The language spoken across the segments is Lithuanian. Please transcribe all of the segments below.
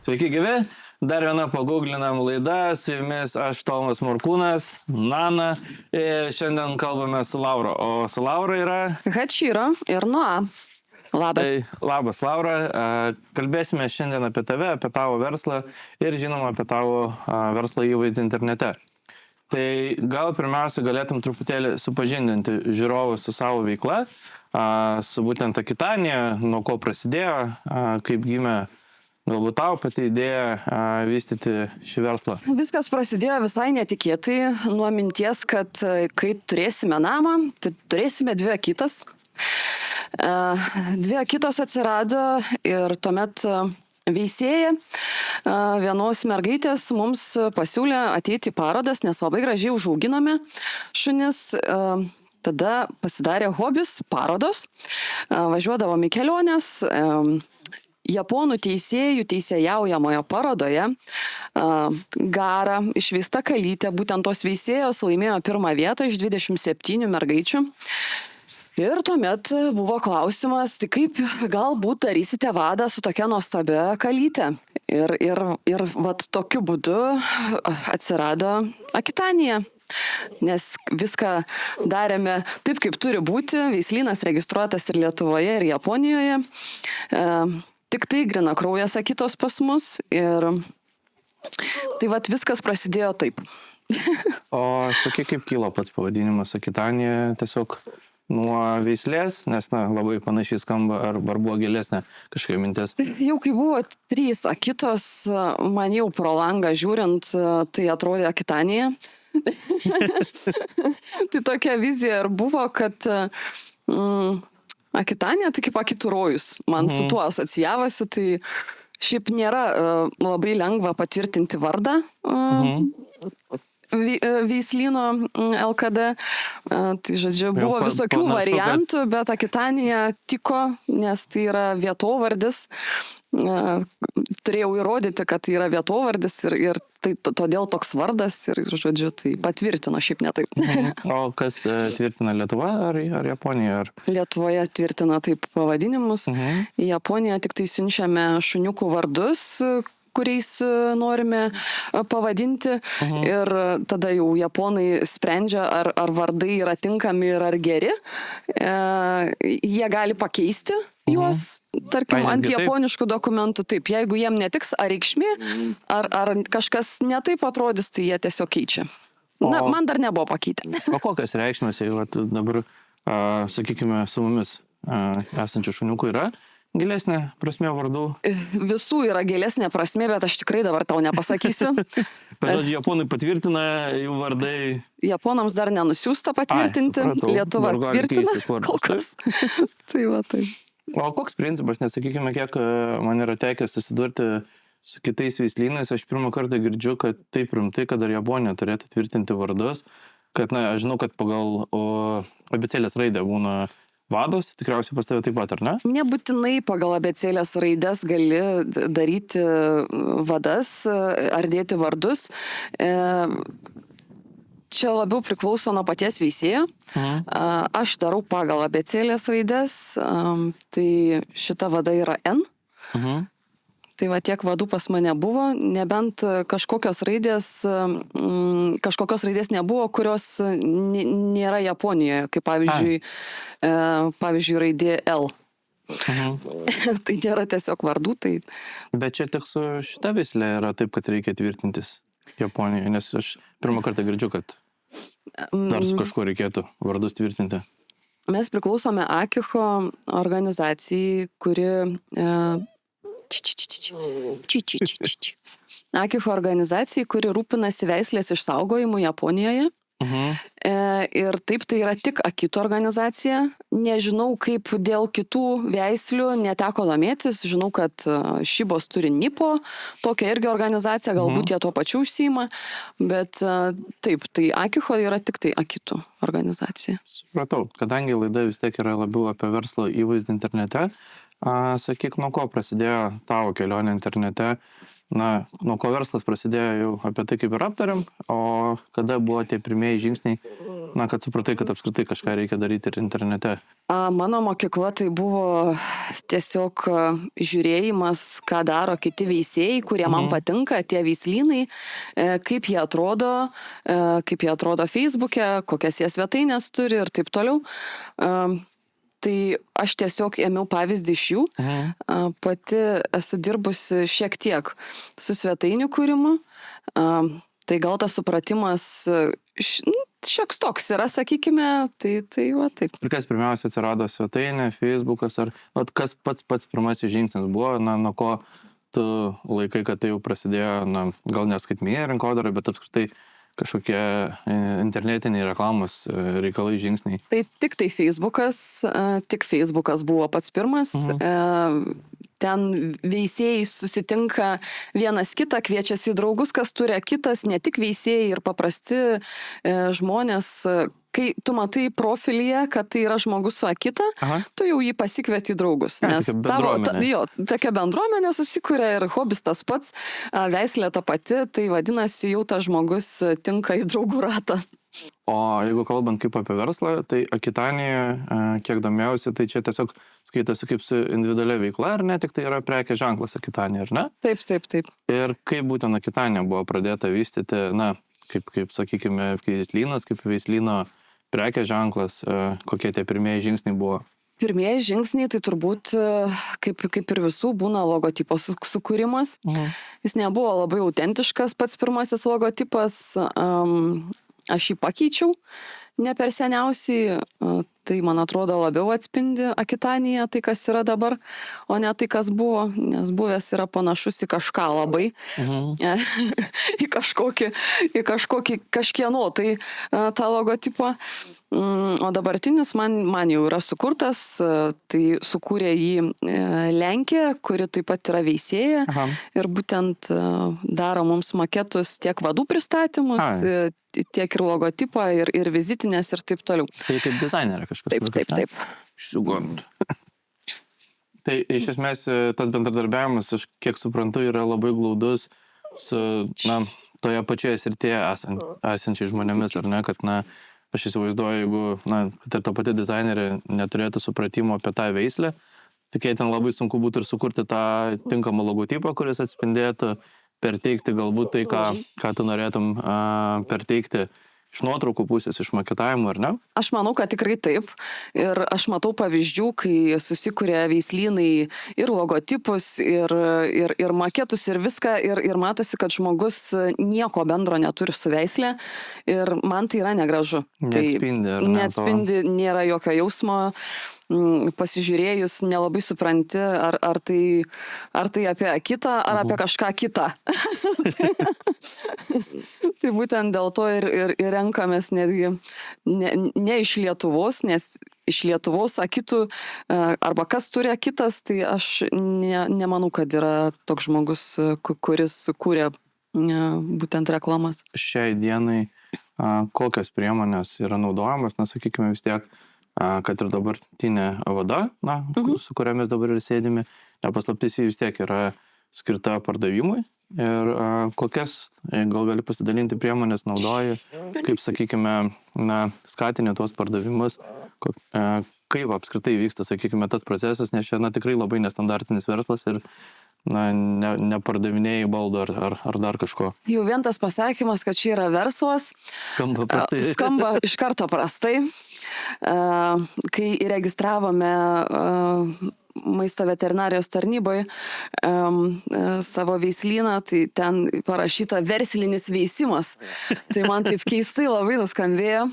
Sveiki gyvi, dar viena paguglinam laida, su jumis aš Tomas Morkūnas, Nana ir šiandien kalbame su Laura, o su Laura yra... Hačyro ir Noa. Labas. Labas Laura, kalbėsime šiandien apie tave, apie tavo verslą ir žinoma apie tavo verslo įvaizdį internete. Tai gal pirmiausia galėtum truputėlį supažindinti žiūrovus su savo veikla, su būtent Akitanija, nuo ko prasidėjo, kaip gimė galbūt tau pati idėja vystyti šį verslą. Viskas prasidėjo visai netikėtai nuo minties, kad kai turėsime namą, tai turėsime dvi Akitas. Dvi Akitos atsirado ir tuomet veisėja vienos mergaitės mums pasiūlė ateiti į parodas, nes labai gražiai užauginome šunis. Tada pasidarė hobis parodos, važiuodavom į keliones. Japonų teisėjų teisėjaujamoje parodoje Gara išveista kalytė, būtent tos veisėjos laimėjo pirmą vietą iš 27 mergaičių. Ir tuomet buvo klausimas, tai kaip galbūt darysite vadą su tokia nuostabia kalytė. Ir vat tokiu būdu atsirado Akitanija. Nes viską darėme taip, kaip turi būti. Veislynas registruotas ir Lietuvoje, ir Japonijoje. Tik tai grina kraujas Akitos pas mus. Ir tai vat viskas prasidėjo taip. O sakyk, kaip kilo pats pavadinimas Akitanija, tiesiog nuo veislės, nes labai panašiai skamba, ar buvo gilesnė kažkokia mintis? Jau kai buvo 3 Akitos, man jau pro langą žiūrint, tai atrodė Akitanija. Tai tokia vizija ir buvo, kad Akitanija tai kaip Akitų rojus. Man su tuo asocijavosi, tai šiaip nėra labai lengva patvirtinti vardą veislyno LKD. Tai žodžiu, buvo visokių variantų, bet Akitanija tiko, nes tai yra vietovardis. Turėjau įrodyti, kad tai yra vietovardis ir tai todėl toks vardas ir, žodžiu, tai patvirtino, šiaip ne taip. O kas tvirtina, Lietuva ar Japonija? Lietuvoje tvirtina taip pavadinimus. Į Japoniją tik tai siunčiame šuniukų vardus, kuriais norime pavadinti. Ir tada jau japonai sprendžia, ar vardai yra tinkami ir ar geri. Jie gali pakeisti juos, tarkim, ant japoniškų dokumentų. Taip, jeigu jiem netiks ar reikšmė, ar kažkas netaip atrodys, tai jie tiesiog keičia. Man dar nebuvo pakeitę. O kokios reikšmės, jeigu dabar, sakykime, su mumis esančių šuniukų yra gilesnė prasmė vardų? Visų yra gilesnė prasmė, bet aš tikrai dabar tau nepasakysiu. Bet japonai patvirtina jų vardai? Japonams dar nenusiųsta patvirtinti. Lietuva tvirtina kol kas. Tai va, tai. O koks principas, nes sakykime, kiek man yra tekę susidurti su kitais veislynais, aš pirmą kartą girdžiu, kad taip rimtai, kad ar Japonija turėtų tvirtinti vardus, kad, aš žinau, kad pagal abėcėlės raidę būna vados, tikriausiai pas tave taip pat, ar ne? Nebūtinai pagal abėcėlės raides gali daryti vadas ar dėti vardus. Čia labiau priklauso nuo paties veisėjo. Aš darau pagal abėcėlės raides, tai šita vada yra N. Tai va tiek vadų pas mane buvo, nebent kažkokios raidės nebuvo, kurios nėra Japonijoje, kaip pavyzdžiui raidė L. Tai nėra tiesiog vardų. Tai... Bet čia tik su šita veislė yra taip, kad reikia tvirtintis Japonijoje, nes aš pirmą kartą girdžiu, kad dar su kažkuo reikėtų vardus tvirtinti. Mes priklausome Akiho organizacijai, kuri... Akiho organizacijai, kuri rūpinasi veislės išsaugojimu Japonijoje. Ir taip, tai yra tik Akitų organizacija. Nežinau, kaip dėl kitų veislių, neteko domėtis. Žinau, kad Šibos turi Nipo, tokia irgi organizacija, galbūt jie tuo pačiu užsiima. Bet taip, tai Akiho yra tik tai Akitų organizacija. Supratau, kadangi laida vis tiek yra labiau apie verslo įvaizdį internete, sakyk, nuo ko prasidėjo tavo kelionė internete, nuo ko verslas prasidėjo jau apie tai kaip ir aptariam, o kada buvo tie pirmieji žingsniai, kad supratai, kad apskritai kažką reikia daryti ir internete. Mano mokykla tai buvo tiesiog žiūrėjimas, ką daro kiti veisėjai, kurie man patinka, tie veislynai, kaip jie atrodo Facebook'e, kokias jie svetainės turi ir taip toliau. Tai aš tiesiog ėmiau pavyzdį iš jų. Pati esu dirbusi šiek tiek su svetainių kūrimu. Tai gal tas supratimas šioks toks yra, sakykime, tai va taip. Ir kas pirmiausia atsirado svetainė, Facebookas, ar kas pats pirmasis žingsnis buvo, nuo ko tu laikai, kad tai jau prasidėjo, gal neskaitmeninė rinkodara, bet apskritai kažkokie internetiniai reklamos reikalai žingsniai. Tai tik Facebookas buvo pats pirmas. Ten veisėjai susitinka vienas kitą, kviečiasi į draugus, kas turi kitas, ne tik veisėjai ir paprasti žmonės. Kai tu matai profilyje, kad tai yra žmogus su akita, tu jau jį pasikvieti į draugus. Nes tokia bendruomenė susikuria ir hobis tas pats, veislė ta pati, tai vadinasi jau tas žmogus tinka į draugų ratą. O jeigu kalbant kaip apie verslą, tai Akitanija, kiek domėjausi, tai čia tiesiog skaitasi kaip su individualia veikla, ar ne, tik tai yra prekės ženklas Akitanija, ar ne? Taip. Ir kaip būtent Akitanija buvo pradėta vystyti, kaip sakykime, veislynas, kaip veislyno prekės ženklas, kokie tie pirmieji žingsniai buvo? Pirmieji žingsniai, tai turbūt, kaip ir visų, būna logotipo sukūrimas. Jis nebuvo labai autentiškas, pats pirmasis logotipas. Aš jį pakeičiau ne per seniausiai, tai man atrodo labiau atspindi Akitaniją, tai kas yra dabar, o ne tai kas buvo, nes buvęs yra panašus į kažką labai, į kažkokį kažkieno, tai tą logotipą. O dabartinis man jau yra sukurtas, tai sukūrė jį Lenkija, kuri taip pat yra veisėja ir būtent daro mums maketus tiek vadų pristatymus, tiek ir logotipą, ir vizitinės ir taip toliau. Tai kaip dizainerė kažkas. Taip. Išsigond. Tai iš esmės tas bendradarbiavimas, aš kiek suprantu, yra labai glaudus su, toje pačioje srityje esančiai žmonėmis, ar ne, kad, aš įsivaizduoju, jeigu, kad ir ta pati dizainerė neturėtų supratimo apie tą veislę, tai ten labai sunku būtų ir sukurti tą tinkamą logotipą, kuris atspindėtų, perteikti galbūt tai, ką tu norėtum perteikti iš nuotraukų pusės, iš maketavimo, ar ne? Aš manau, kad tikrai taip. Ir aš matau pavyzdžių, kai susikuria veislynai ir logotipus, ir maketus, ir viską, ir matosi, kad žmogus nieko bendro neturi su veislė. Ir man tai yra negražu. Neatspindi, nėra jokio jausmo. Pasižiūrėjus, nelabai supranti, ar tai apie kitą, ar apie kažką kitą. Tai būtent dėl to ir renkamės netgi ne iš Lietuvos, nes iš Lietuvos akitų, arba kas turi akitas, tai aš nemanau, kad yra toks žmogus, kuris kūrė būtent reklamas. Šiai dienai kokios priemonės yra naudojamas, sakykime vis tiek, kad ir dabartinė vada, su kuriamis dabar ir sėdime, nepaslaptis vis tiek yra skirta pardavimui. Ir kokias, gal gali pasidalinti priemonės naudoji, kaip, sakykime, skatinė tuos pardavimus, kaip apskritai vyksta, sakykime, tas procesas, nes čia tikrai labai nestandartinis verslas ir nepardavinėjai baldų ar dar kažko. Jau vien tas pasakymas, kad čia yra verslas, skamba iš karto prastai. Kai įregistravome maisto veterinarijos tarnyboje savo veislyną, tai ten parašyta verslinis veisimas. Tai man taip keistai labai nuskambėjo.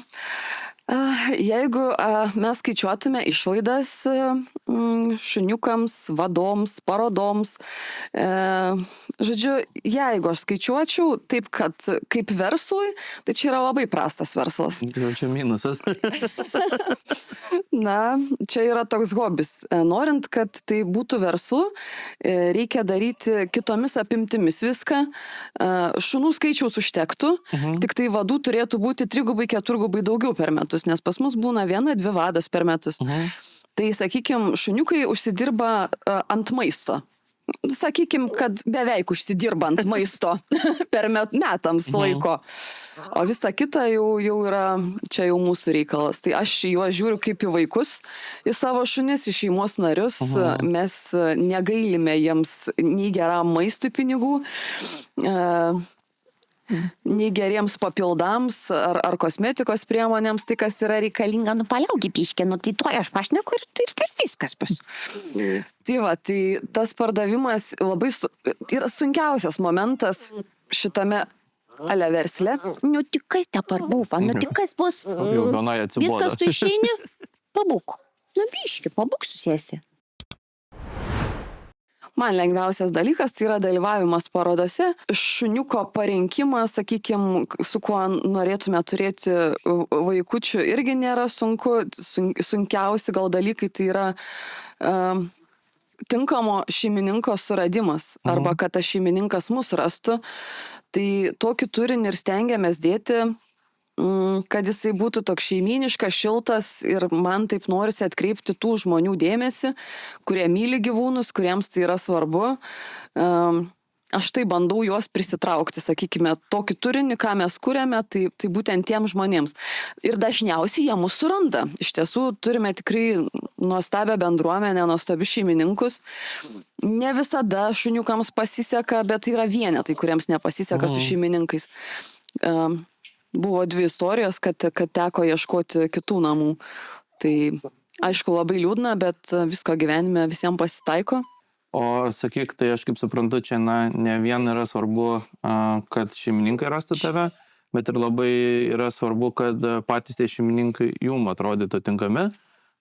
Jeigu mes skaičiuotume išlaidas šuniukams, vadoms, parodoms, žodžiu, jeigu aš skaičiuočiau taip, kad kaip verslui, tai čia yra labai prastas verslas. Čia minusas. Čia yra toks hobis. Norint, kad tai būtų verslu, reikia daryti kitomis apimtimis viską. Šunų skaičiaus užtektų, tik tai vadų turėtų būti 3-4 daugiau per metus, nes pas mus būna 1-2 vados per metus. Tai, sakykime, šuniukai užsidirba ant maisto. sakykim, kad beveik užsidirbant maisto per metams laiko. O visa kita jau yra, čia jau mūsų reikalas. Tai aš juos žiūriu kaip į vaikus, į savo šunis, į šeimos narius. Mes negailime jiems nei geram maistui pinigų, nei geriems papildams ar kosmetikos priemonėms, tai kas yra reikalinga, paliaugi piškė, tai tuo aš pašneku ir viskas bus. Tai va, tai tas pardavimas labai yra sunkiausias momentas šitame versle. Nu tik kas dabar buvo, nu tik kas bus. Jau vienai atsibodo. Viskas tu išeini, pabūk. Nu biškė, pabūk susėsi. Man lengviausias dalykas tai yra dalyvavimas parodose, šuniuko parinkimas, sakykime, su kuo norėtume turėti vaikučių, irgi nėra sunku, sunkiausi gal dalykai tai yra tinkamo šeimininko suradimas, arba kad tas šeimininkas mus rastų, tai tokį turinį ir stengiamės dėti, kad jisai būtų toks šeimyniškas, šiltas ir man taip norisi atkreipti tų žmonių dėmesį, kurie myli gyvūnus, kuriems tai yra svarbu. Aš tai bandau juos prisitraukti, sakykime, tokį turinį, ką mes kuriame, tai būtent tiem žmonėms. Ir dažniausiai jie mūsų suranda. Iš tiesų turime tikrai nuostabią bendruomenę, nuostabius šeimininkus. Ne visada šuniukams pasiseka, bet tai yra vienetai, kuriems nepasiseka su šeimininkais. Buvo 2 istorijos, kad teko ieškoti kitų namų. Tai aišku labai liūdna, bet visko gyvenime visiems pasitaiko. O sakyk, tai aš kaip suprantu, čia ne vien yra svarbu, kad šeimininkai rastų tave, bet ir labai yra svarbu, kad patys tie šeimininkai jum atrodytų tinkami,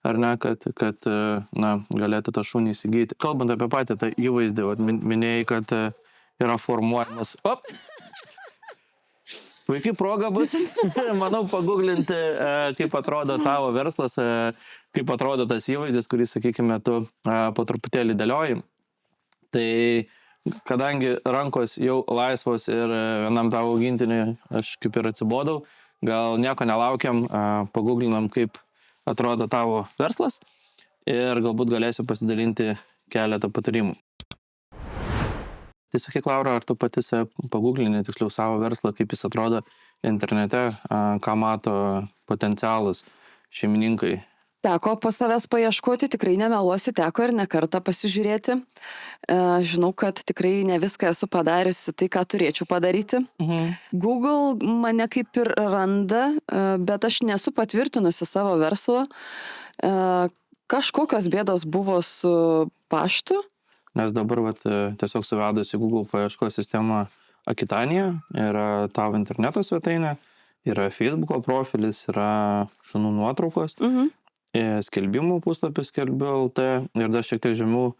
ar ne, kad galėtų tą šunį įsigyti. Kalbant apie patį tą įvaizdį, minėjai, kad yra formuojamas. Puikiai proga bus, manau, paguglinti, kaip atrodo tavo verslas, kaip atrodo tas įvaizdis, kurį, sakykime, tu po truputėlį dėlioji. Tai kadangi rankos jau laisvos ir vienam tavo augintiniui aš kaip ir atsibodau, gal nieko nelaukiam, paguglinam, kaip atrodo tavo verslas ir galbūt galėsiu pasidalinti keletą patarimų. Tai sakyk, Laura, ar tu pati paguglinė tiksliau savo verslą, kaip jis atrodo internete, ką mato potencialus šeimininkai? Teko po savęs paieškoti, tikrai nemeluosiu, teko ir ne kartą pasižiūrėti. Žinau, kad tikrai ne viską esu padariusi tai, ką turėčiau padaryti. Google mane kaip ir randa, bet aš nesu patvirtinusi savo verslo. Kažkokios bėdos buvo su paštu. Nes dabar tiesiog suvedus į Google paieškos sistemą Akitanija, yra tavo interneto svetainė, yra Facebook'o profilis, yra šunų nuotraukos, skelbimų puslapis skelbiu LT ir dar šiek tiek žemiau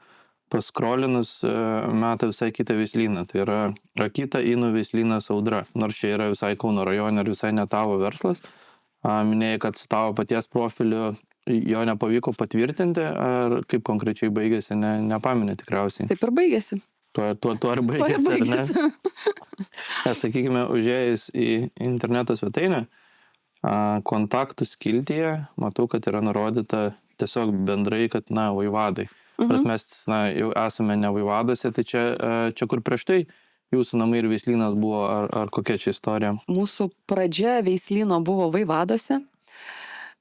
paskrolinus meta visai kitą veislyną. Tai yra Akita Inų veislynas Audra, nors čia yra visai Kauno rajone ir visai ne tavo verslas. Minėjai, kad su tavo paties profiliu jo nepavyko patvirtinti, ar kaip konkrečiai baigėsi, nepamini tikriausiai. Taip ir baigėsi. Tuo ir baigėsi, ar ne? Sakykime, užėjus į interneto svetainę, kontaktų skiltyje, matau, kad yra nurodyta tiesiog bendrai, kad, vaivadai. Nors mes, jau esame ne vaivadose, tai čia kur prieš tai jūsų namai ir veislynas buvo, ar kokia čia istorija? Mūsų pradžia veislyno buvo vaivadose.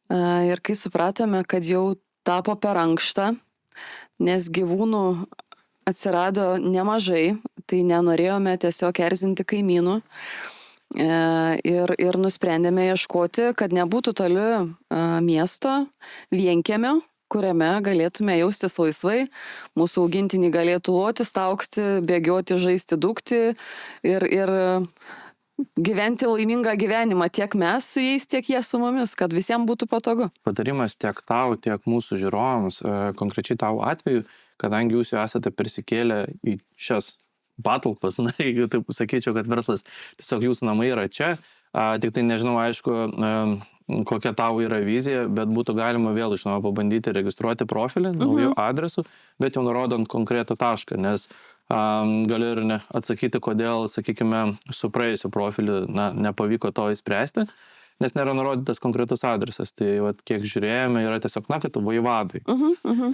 Ir kai supratome, kad jau tapo per ankšta, nes gyvūnų atsirado nemažai, tai nenorėjome tiesiog erzinti kaimynų ir nusprendėme ieškoti, kad nebūtų toli miesto, vienkiemio, kuriame galėtume jaustis laisvai, mūsų augintiniai galėtų loti, staugti, bėgioti, žaisti, dūkti ir gyventi laimingą gyvenimą tiek mes su jais, tiek jie su mumis, kad visiems būtų patogu. Patarimas tiek tau, tiek mūsų žiūrovams, konkrečiai tavo atveju, kadangi jūs jau esate persikėlę į šias patalpas, jeigu taip sakyčiau, kad verslas tiesiog jūsų namai yra čia, tik tai nežinau, aišku, kokia tavo yra vizija, bet būtų galima vėl iš naujo pabandyti registruoti profilį, naujų adresų, bet jau nurodant konkretų tašką, nes galiu ir atsakyti, kodėl, sakykime, su praėjusiu profiliu nepavyko to įspręsti. nes nėra nurodytas konkretus adresas. Tai vat, kiek žiūrėjome, yra tiesiog, na, kad vaivadai.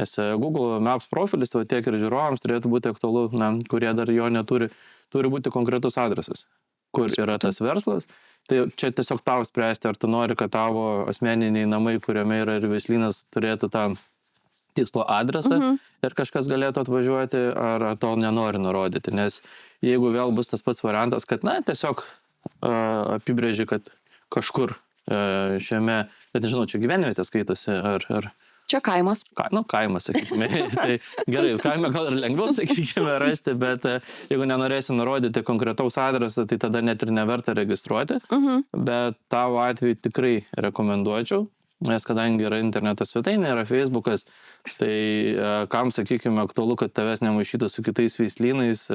Nes Google Maps profilis, va, tiek ir žiūrovams turėtų būti aktualu, na, kurie dar jo neturi, turi būti konkretus adresas, kur yra tas verslas. Tai čia tiesiog tau spręsti, ar tu nori, kad tavo asmeniniai namai, kuriame yra ir veislynas, turėtų tą tikslo adresą ir kažkas galėtų atvažiuoti, ar to nenori nurodyti. Nes jeigu vėl bus tas pats variantas, kad, na, tiesiog apibrėži, kad kažkur šiame, bet nežinau, čia gyvenvietė skaitosi, ar... Čia kaimas. Kaimas, sakykime. Tai gerai, kaime gal ir lengviau, sakykime, rasti, bet jeigu nenorėsi nurodyti konkretaus adreso, tai tada net ir neverta registruoti. Bet tavo atveju tikrai rekomenduočiau, nes kadangi yra interneto svetainė, yra Facebookas, tai kam, sakykime, aktualu, kad tavęs nemaišytų su kitais veislynais,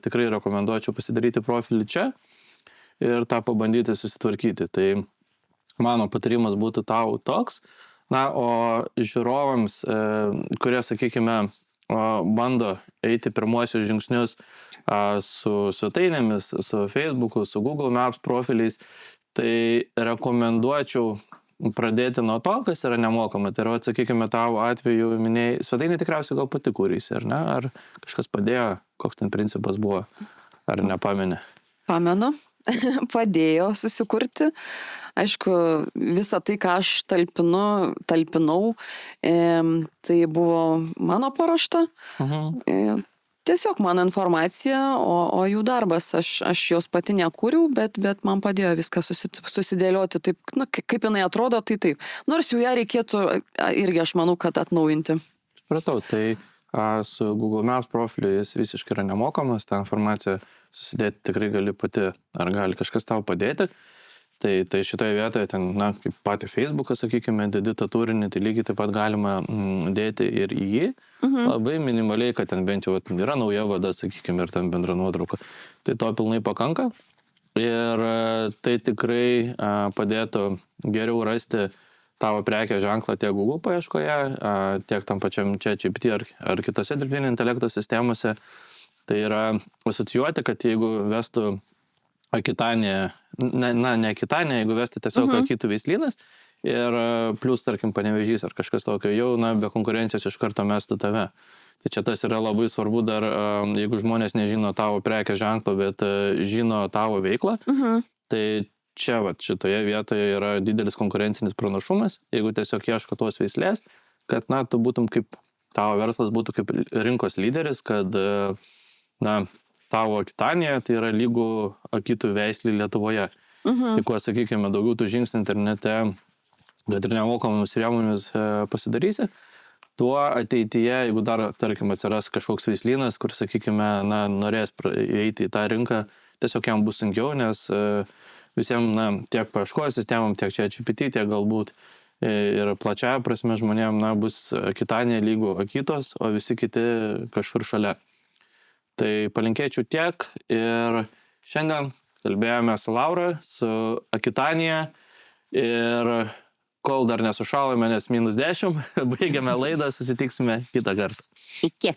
tikrai rekomenduočiau pasidaryti profilį čia ir tą pabandyti susitvarkyti. Tai mano patarimas būtų tau toks. Na, o žiūrovams, kurie, sakykime, bando eiti pirmuosius žingsnius su svetainėmis, su Facebooku, su Google Maps profiliais, tai rekomenduočiau pradėti nuo to, kas yra nemokama. Tai yra, sakykime, tavo atveju minėjai, svetainė tikriausiai gal pati kūrėsi, ar ne? Ar kažkas padėjo, koks ten principas buvo, ar nepameni? Pamenu, padėjo susikurti. Aišku, visą tai, ką aš talpinau, tai buvo mano paruošta. Tiesiog mano informacija, o jų darbas. Aš jos pati nekūriau, bet man padėjo viską susidėlioti taip, na, kaip jinai atrodo, tai taip. Nors jau ją reikėtų irgi, aš manau, kad atnaujinti. Supratau, tai su Google Maps profiliu jis visiškai yra nemokamas, tą informaciją susidėti tikrai gali pati, ar gali kažkas tau padėti. Tai šitoje vietoje, ten, na, kaip patį Facebooką, sakykime, dedi tą turinį, tai lygiai taip pat galima dėti ir į jį. Labai minimaliai, kad ten bent jau yra nauja vada, sakykime, ir ten bendra nuotrauka. Tai to pilnai pakanka. Ir tai tikrai padėtų geriau rasti tavo prekės ženklą tiek Google paieškoje, tiek tam pačiam ChatGPT ar kitose dirbtinio intelekto sistemose. Tai yra asocijuoti, kad jeigu vestų Akitanė, ne Akitanė, jeigu vestų tiesiog Akitų veislynas ir plus, tarkim, Panevėžys ar kažkas tokio, jau, na, be konkurencijos iš karto mestų tave. Tai čia tas yra labai svarbu dar, jeigu žmonės nežino tavo prekės ženklo, bet žino tavo veiklą, tai čia, va, šitoje vietoje yra didelis konkurencinis pranašumas, jeigu tiesiog ieško tos veislės, kad, na, tu būtum kaip, tavo verslas būtų kaip rinkos lyderis, kad, na, tavo Akitanėje tai yra lygų Akitų veislį Lietuvoje. Tai kuo, sakykime, daugiau tų žingsnių internete, kad ir nemokamomis priemonėmis pasidarysi, tuo ateityje, jeigu dar, tarkim, atsiras kažkoks veislynas, kur, sakykime, na, norės įeiti į tą rinką, tiesiog jam bus sunkiau, nes visiems, na, tiek paieškos sistemam, tiek ChatGPT, tiek galbūt ir plačiaja prasme žmonėms, na, bus Akitanė lygų Akitos, o visi kiti kažkur šalia. Tai palinkėčiau tiek ir šiandien kalbėjome su Laura, su Akitanėje ir kol dar nesušalome, nes -10, baigiame laidą, susitiksime kitą kartą. Iki.